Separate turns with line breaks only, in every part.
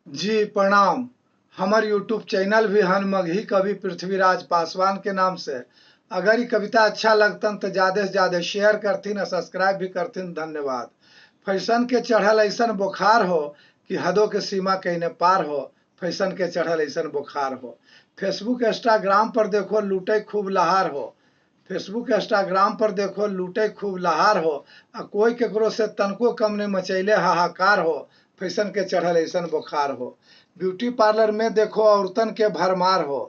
जी प्रणाम। हमर यूट्यूब चैनल भी हन मगही कवि पृथ्वीराज पासवान के नाम से। अगर ये कविता अच्छा लगतन तो ज़्यादा से ज़्यादा शेयर करथिन और सब्सक्राइब भी करथिन। धन्यवाद। फैशन के चढ़ल ऐसन बुखार हो कि हदों के सीमा कहीं पार हो। फैशन के चढ़ल ऐसन बुखार हो। फेसबुक इंस्टाग्राम पर देखो लूटे खूब लहार हो। फेसबुक इंस्टाग्राम पर देखो लूटे खूब लहार हो। आ कोई केकरो से तनको कम नहीं मचैले हाहाकार हो। फैशन के चढ़ल ऐसन बुखार हो। ब्यूटी पार्लर में देखो औरतन के भरमार हो।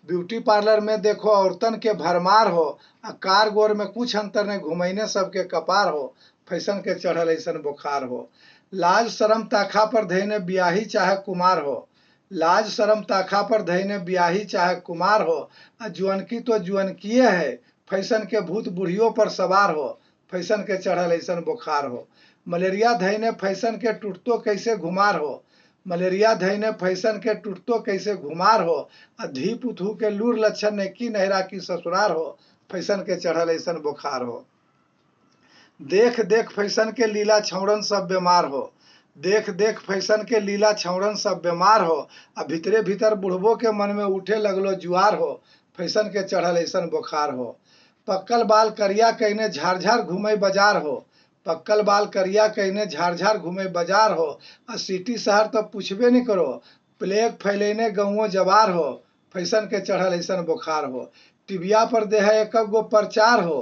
ब्यूटी पार्लर में देखो औरतन के भरमार हो। आ कार गोर में कुछ अंतर नहीं घुमैने सबके कपार हो। फैशन के चढ़ल ऐसन बुखार हो। लाज शरम ताखा पर धैने ब्याही चाहे कुमार हो। लाज शरम ताखा पर धैने ब्याही चाहे कुमार हो। आ जुअनकी तो जुअनकिए है। फैशन के भूत बुढ़ियों पर सवार हो। फैशन के चढ़ल ऐसन बुखार हो। मलेरिया धैने फैशन के टूटतो कैसे घुमार हो। मलेरिया धैने फैशन के टूटतो कैसे घुमार हो। आ धी पुथू के लूर लक्षण ने की नहरा की ससुरार हो। फैशन के चढ़ल ऐसन बुखार हो। देख देख फैशन के लीला छौड़न सब बीमार हो। देख देख फैशन के लीला छौड़न सब बीमार हो। आ भीतरे भीतर बुढ़बो के मन में उठे लगलो जुआर हो। फैशन के चढ़ल ऐसन बुखार हो। पक्कल बाल करिया कहने झाड़ झाड़ घूमे बाजार हो। पक्कल बाल करिया कहने झाड़ झाड़ घूमे बाजार हो। आ सिटी शहर तो पूछबे नहीं करो। प्लेग फैलेने गौओं जवार हो। फैशन के चढ़ल ऐसन बुखार हो। टिबिया पर देह एक गो प्रचार हो।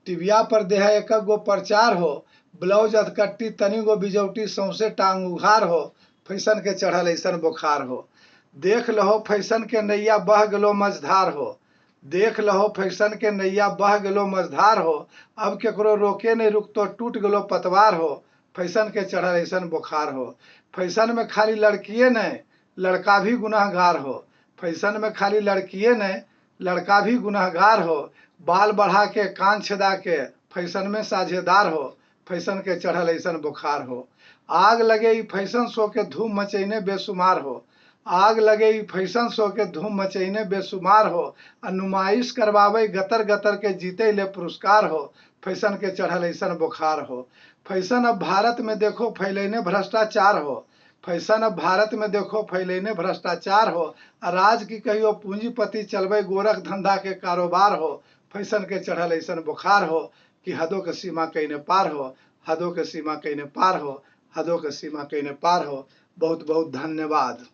टिबिया पर देह एक गो प्रचार हो। ब्लाउज अधकट्टी तनी गो बिजौटी सौंसे टांग उघार हो। फैशन के चढ़ल ऐसन बुखार हो। देख लहो फैशन के नैया बह गलो मझधार हो। देख लहो फैशन के नैया बह गलो मझधार हो। अब केकरो रोके नहीं रुकतो टूट गलो पतवार हो। फैशन के चढ़ल ऐसन बुखार हो। फैशन में खाली लड़किए नहीं लड़का भी गुनाहगार हो। फैशन में खाली लड़किए नहीं लड़का भी गुनाहगार हो। बाल बढ़ा के कान छेदा के फैशन में साझेदार हो। फैशन के चढ़ल ऐसन बुखार हो। आग लगे ई फैशन शो के धूम मचैने बेसुमार हो। आग लगे ई फैशन शो के धूम मचैने बेसुमार हो। आ नुमाइश करवावे गतर गतर के जीते ले पुरस्कार हो। फैशन के चढ़ल ऐसन बुखार हो। फैशन अब भारत में देखो फैलैने भ्रष्टाचार हो। फैशन अब भारत में देखो फैलैने भ्रष्टाचार हो। आ राज की कहियो पूंजीपति चलबे गोरख धंधा के कारोबार हो। फैशन के चढ़ल ऐसन बुखार हो कि हदों के सीमा कहीं पार हो। हदों के सीमा कहीं पार हो। हदों के सीमा कहीं पार हो। बहुत बहुत धन्यवाद।